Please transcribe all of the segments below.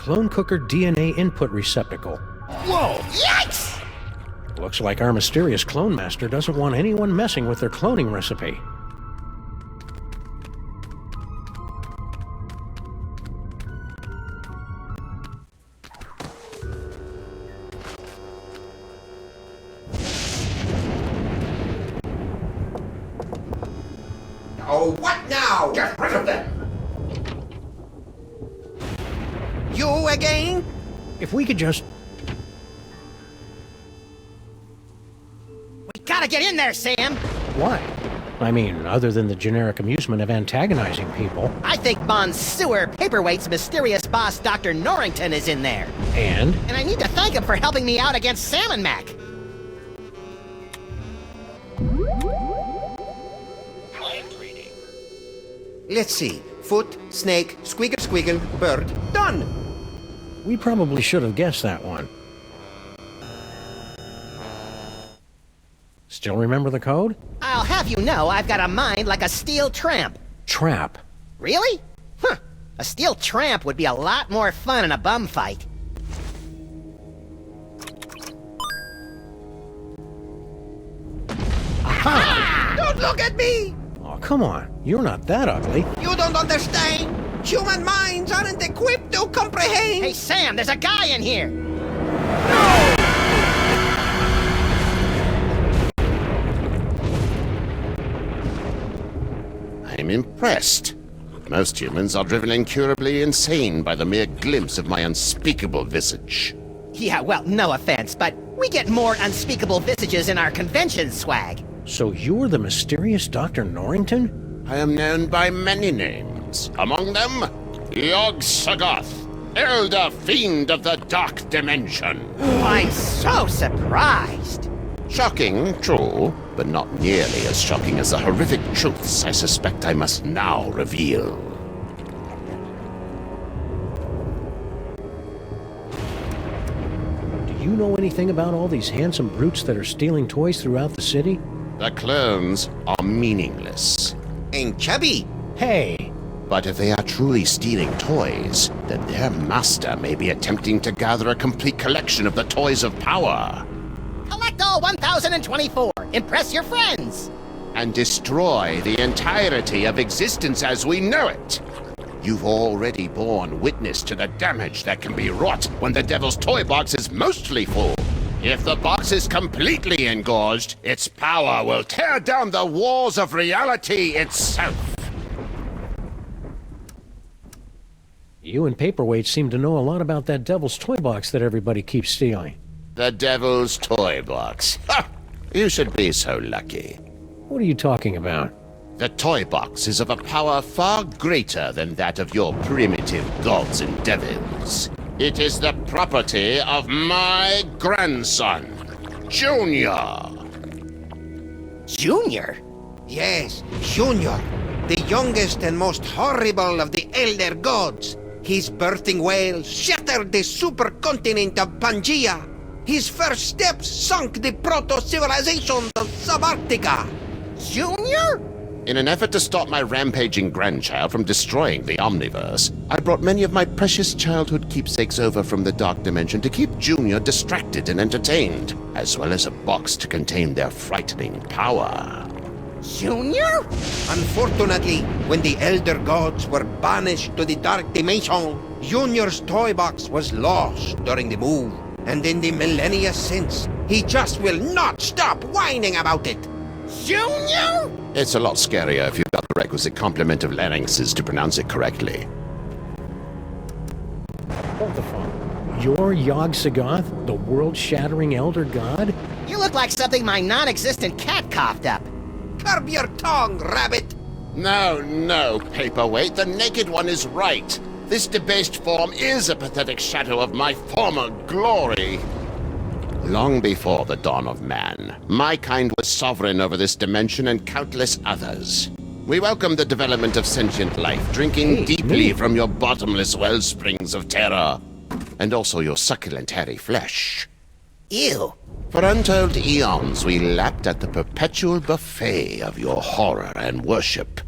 clone cooker DNA input receptacle. Whoa! Yikes! Looks like our mysterious clone master doesn't want anyone messing with their cloning recipe. Oh, what now? Get rid of them! You again? If we could just... We gotta get in there, Sam! Why? I mean, other than the generic amusement of antagonizing people. I think Bond's sewer paperweight's mysterious boss, Dr. Norrington, is in there. And? And I need to thank him for helping me out against Salmon Mac. Let's see. Foot, snake, squeaker squiggle, bird. Done! We probably should have guessed that one. Still remember the code? I'll have you know I've got a mind like a steel tramp. Trap. Really? Huh. A steel tramp would be a lot more fun in a bum fight. Aha! Don't look at me! Oh, come on. You're not that ugly. You don't understand! Human minds aren't equipped to comprehend! Hey, Sam, there's a guy in here! I'm impressed. Most humans are driven incurably insane by the mere glimpse of my unspeakable visage. Yeah, well, no offense, but we get more unspeakable visages in our convention swag. So you're the mysterious Dr. Norrington? I am known by many names. Among them, Yog-Sothoth, Elder Fiend of the Dark Dimension. I'm so surprised. Shocking, true, but not nearly as shocking as the horrific truths I suspect I must now reveal. Do you know anything about all these handsome brutes that are stealing toys throughout the city? The clones are meaningless. And chubby! Hey! But if they are truly stealing toys, then their master may be attempting to gather a complete collection of the toys of power. Collect all 1,024. Impress your friends. And destroy the entirety of existence as we know it. You've already borne witness to the damage that can be wrought when the Devil's Toy Box is mostly full. If the box is completely engorged, its power will tear down the walls of reality itself. You and Paperweight seem to know a lot about that Devil's Toy Box that everybody keeps stealing. The Devil's Toy Box. Ha! You should be so lucky. What are you talking about? The Toy Box is of a power far greater than that of your primitive gods and devils. It is the property of my grandson, Junior. Junior? Yes, Junior, the youngest and most horrible of the Elder Gods. His birthing wail shattered the supercontinent of Pangaea. His first steps sunk the proto-civilizations of Subarctica. Junior? In an effort to stop my rampaging grandchild from destroying the Omniverse, I brought many of my precious childhood keepsakes over from the Dark Dimension to keep Junior distracted and entertained, as well as a box to contain their frightening power. Junior? Unfortunately, when the Elder Gods were banished to the Dark Dimension, Junior's toy box was lost during the move. And in the millennia since, he just will not stop whining about it. Junior? It's a lot scarier if you've got the requisite complement of larynxes to pronounce it correctly. Hold the phone. You're Yog-Sothoth, the world-shattering Elder God? You look like something my non-existent cat coughed up. Curb your tongue, rabbit! No, Paperweight, the Naked One is right. This debased form is a pathetic shadow of my former glory. Long before the dawn of man, my kind was sovereign over this dimension and countless others. We welcome the development of sentient life, drinking deeply from your bottomless wellsprings of terror, and also your succulent hairy flesh. Ew. For untold eons, we lapped at the perpetual buffet of your horror and worship,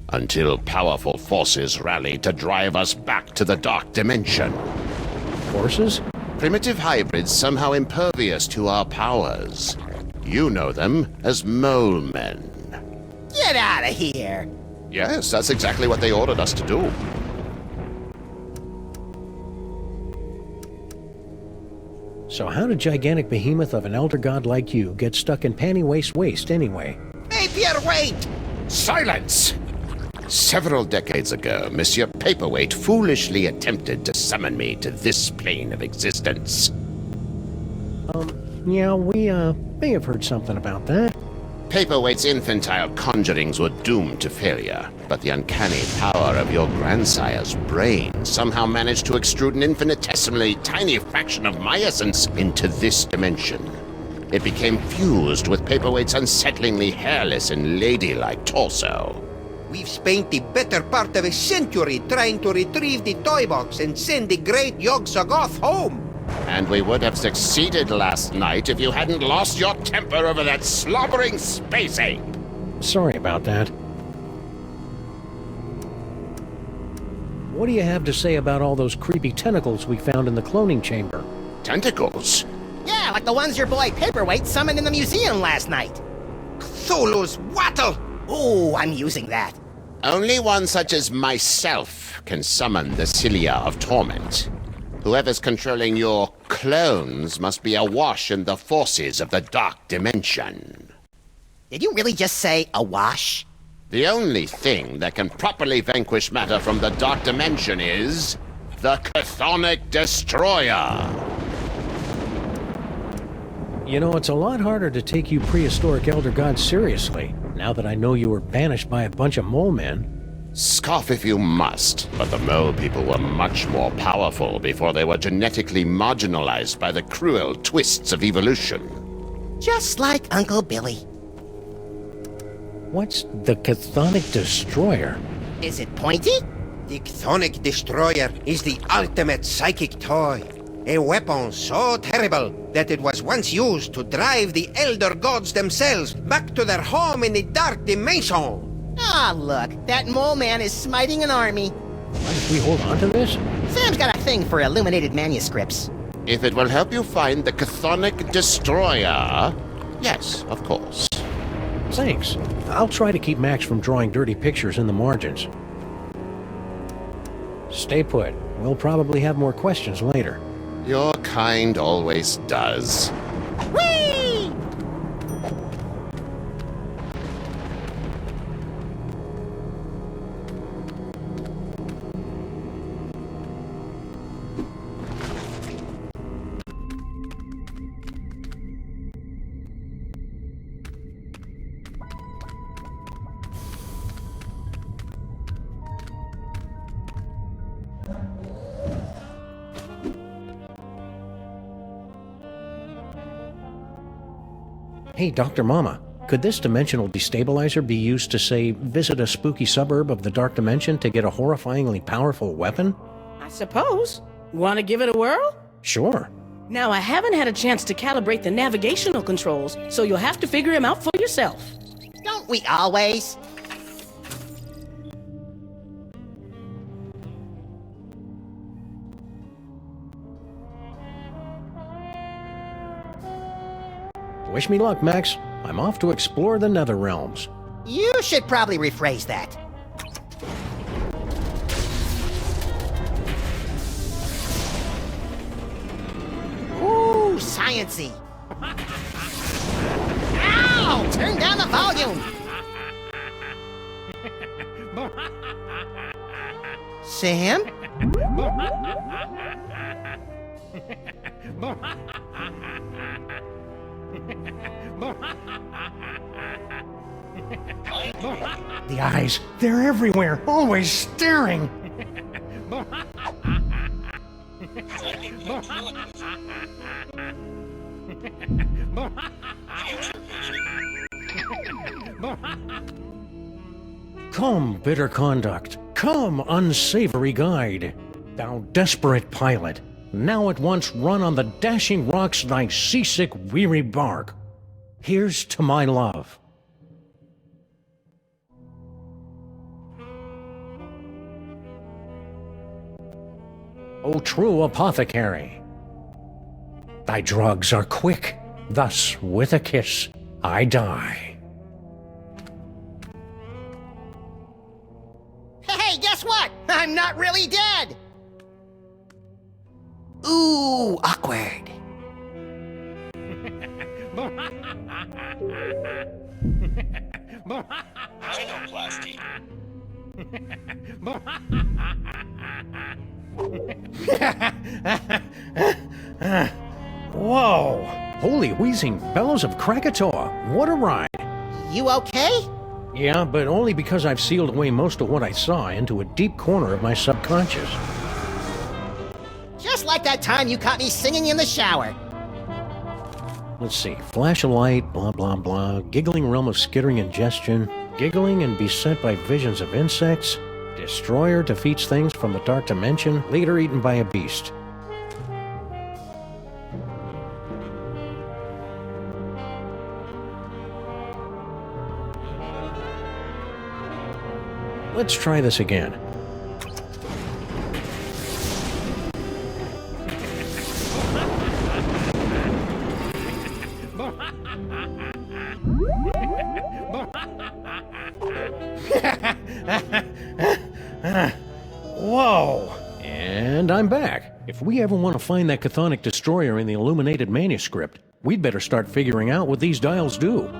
until powerful forces rallied to drive us back to the Dark Dimension. Horses? Primitive hybrids somehow impervious to our powers. You know them as mole men. Get out of here! Yes, that's exactly what they ordered us to do. So how did gigantic behemoth of an elder god like you get stuck in panty waist anyway? Paperweight! Silence! Several decades ago, Monsieur Paperweight foolishly attempted to summon me to this plane of existence. Yeah, we, may have heard something about that. Paperweight's infantile conjurings were doomed to failure, but the uncanny power of your grandsire's brain somehow managed to extrude an infinitesimally tiny fraction of my essence into this dimension. It became fused with Paperweight's unsettlingly hairless and ladylike torso. We've spent the better part of a century trying to retrieve the toy box and send the great Yog-Sothoth home. And we would have succeeded last night if you hadn't lost your temper over that slobbering space ape. Sorry about that. What do you have to say about all those creepy tentacles we found in the cloning chamber? Tentacles? Yeah, like the ones your boy Paperweight summoned in the museum last night. Cthulhu's wattle! Ooh, I'm using that. Only one such as myself can summon the Cilia of Torment. Whoever's controlling your clones must be awash in the forces of the Dark Dimension. Did you really just say awash? The only thing that can properly vanquish matter from the Dark Dimension is the Chthonic Destroyer. You know, it's a lot harder to take you prehistoric elder gods seriously, now that I know you were banished by a bunch of mole men. Scoff if you must, but the mole people were much more powerful before they were genetically marginalized by the cruel twists of evolution. Just like Uncle Billy. What's the Chthonic Destroyer? Is it pointy? The Chthonic Destroyer is the ultimate psychic toy. A weapon so terrible that it was once used to drive the Elder Gods themselves back to their home in the Dark Dimension. Ah, look, that mole man is smiting an army. Why did we hold on to this? Sam's got a thing for illuminated manuscripts. If it will help you find the Chthonic Destroyer, yes, of course. Thanks. I'll try to keep Max from drawing dirty pictures in the margins. Stay put. We'll probably have more questions later. Your kind always does. Whee! Hey, Dr. Mama, could this dimensional destabilizer be used to, say, visit a spooky suburb of the Dark Dimension to get a horrifyingly powerful weapon? I suppose. Want to give it a whirl? Sure. Now, I haven't had a chance to calibrate the navigational controls, so you'll have to figure them out for yourself. Don't we always? Wish me luck, Max. I'm off to explore the Nether Realms. You should probably rephrase that. Ooh, science-y. Ow! Turn down the volume! Sam? The eyes, they're everywhere, always staring. Come, bitter conduct. Come, unsavory guide. Thou desperate pilot, now at once run on the dashing rocks thy seasick, weary bark. Here's to my love. O true apothecary. Thy drugs are quick, thus with a kiss I die. Hey, guess what? I'm not really dead! Ooh, awkward. Genoplasty. Whoa! Holy wheezing bellows of Krakatoa! What a ride! You okay? Yeah, but only because I've sealed away most of what I saw into a deep corner of my subconscious. Just like that time you caught me singing in the shower. Let's see. Flash of light, blah blah blah, giggling realm of skittering ingestion, giggling and beset by visions of insects, destroyer defeats things from the dark dimension, later eaten by a beast. Let's try this again. Whoa! And I'm back. If we ever want to find that chthonic destroyer in the illuminated manuscript, we'd better start figuring out what these dials do.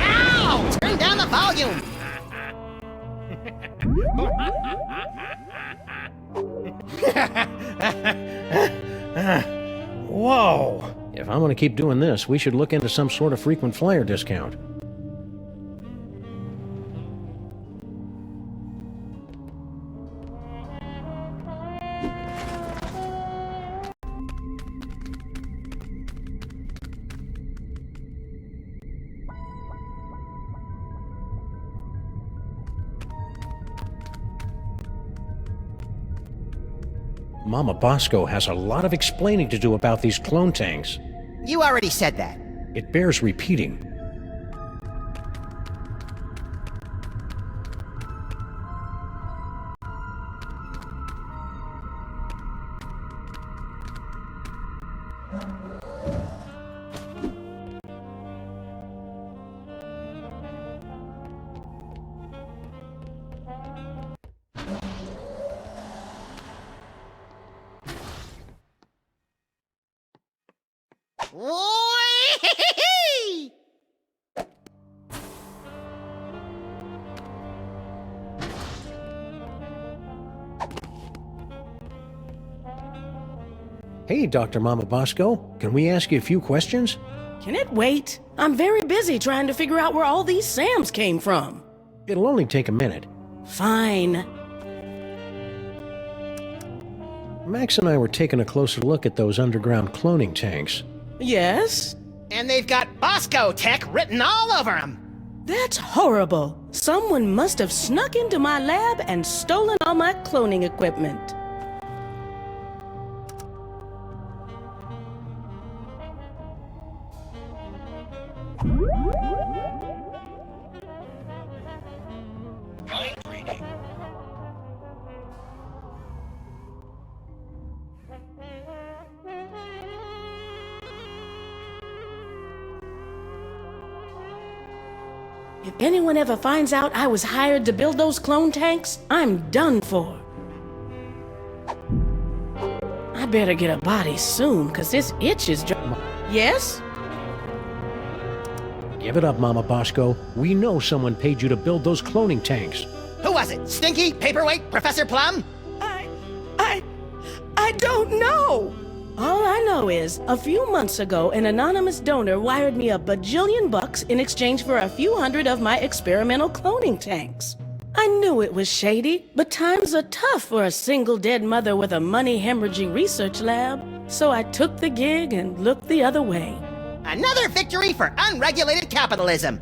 Ow! Turn down the volume! Whoa! If I'm going to keep doing this, we should look into some sort of frequent flyer discount. Mama Bosco has a lot of explaining to do about these clone tanks. You already said that. It bears repeating. Whee! Hey, Dr. Mama Bosco, can we ask you a few questions? Can it wait? I'm very busy trying to figure out where all these Sams came from. It'll only take a minute. Fine. Max and I were taking a closer look at those underground cloning tanks. Yes? And they've got Bosco Tech written all over them. That's horrible. Someone must have snuck into my lab and stolen all my cloning equipment. Mind reading. If anyone ever finds out I was hired to build those clone tanks, I'm done for. I better get a body soon, cause this itch is Yes? Give it up, Mama Bosco. We know someone paid you to build those cloning tanks. Who was it? Stinky? Paperweight? Professor Plum? I don't know. All I know is, a few months ago, an anonymous donor wired me $1 bajillion in exchange for a few hundred of my experimental cloning tanks. I knew it was shady, but times are tough for a single dead mother with a money-hemorrhaging research lab. So I took the gig and looked the other way. Another victory for unregulated capitalism.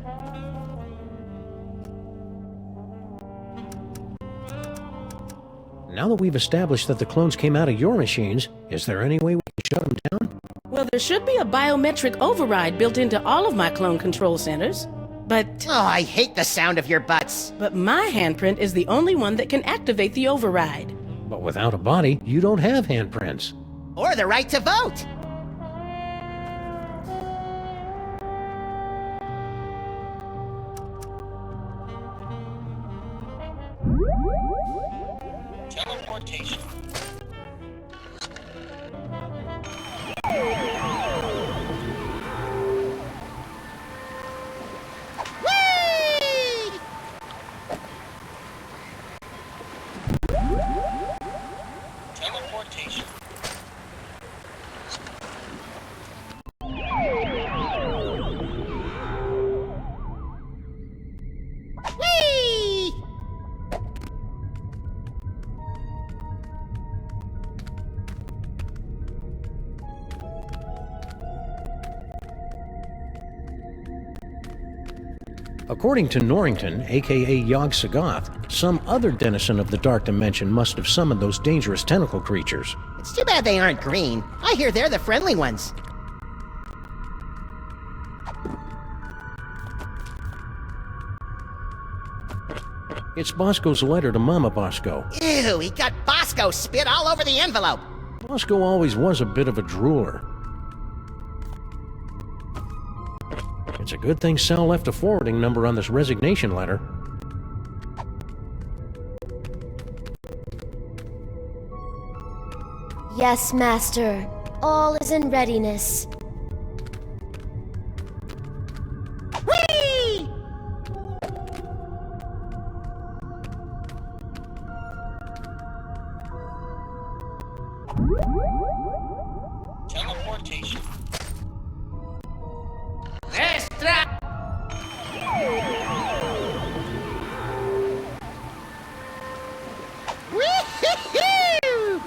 Now that we've established that the clones came out of your machines, is there any way we can shut them down? Well, there should be a biometric override built into all of my clone control centers. But Oh, I hate the sound of your butts. my handprint is the only one that can activate the override. But without a body, you don't have handprints. Or the right to vote. Teleportation. Whee! Teleportation. Whee! According to Norrington, aka Yog-Sothoth, some other denizen of the Dark Dimension must have summoned those dangerous tentacle creatures. It's too bad they aren't green. I hear they're the friendly ones. It's Bosco's letter to Mama Bosco. Ew, he got Bosco spit all over the envelope. Bosco always was a bit of a drooler. It's a good thing Sal left a forwarding number on this resignation letter. Yes, Master. All is in readiness. Whee! Teleportation. Extra! Wee-hee-hoo!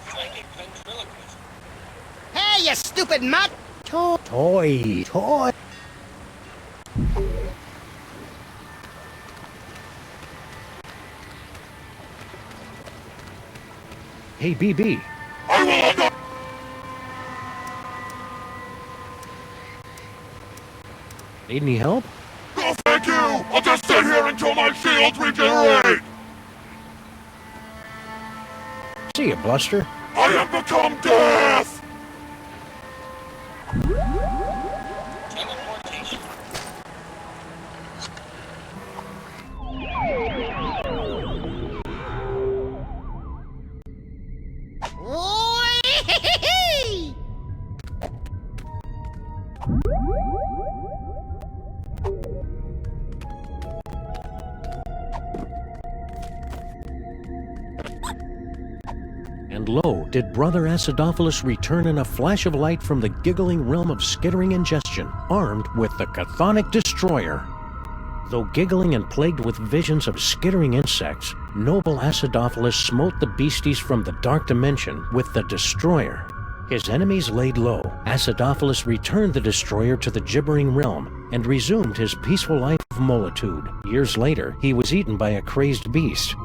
Psychic ventriloquist. Hey, you stupid mutt! Toy. Hey, BB. Need any help? No, thank you! I'll just sit here until my shields regenerate! See ya, Bluster. I have become death! Teleportation. Whee-hee-hee! And lo, did Brother Acidophilus return in a flash of light from the giggling realm of skittering ingestion, armed with the Chthonic Destroyer. Though giggling and plagued with visions of skittering insects, noble Acidophilus smote the beasties from the Dark Dimension with the Destroyer. His enemies laid low. Acidophilus returned the Destroyer to the gibbering realm and resumed his peaceful life of molitude. Years later, he was eaten by a crazed beast.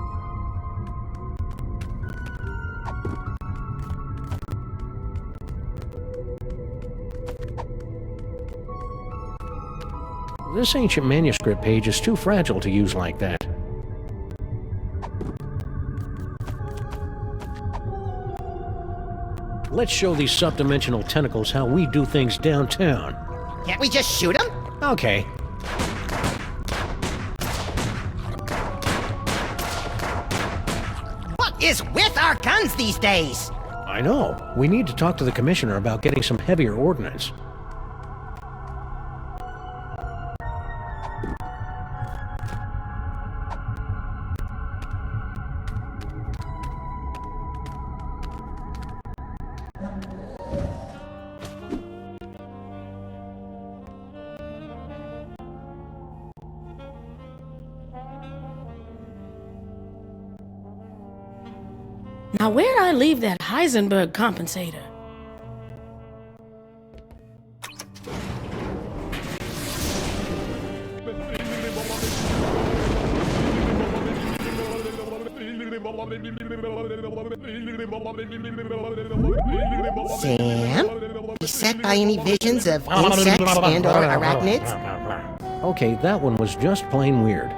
This ancient manuscript page is too fragile to use like that. Let's show these subdimensional tentacles how we do things downtown. Can't we just shoot him? Okay. What is with our guns these days? I know. We need to talk to the commissioner about getting some heavier ordnance. Now, where'd I leave that Heisenberg compensator? Sam? Beset by any visions of insects and or arachnids? Okay, that one was just plain weird.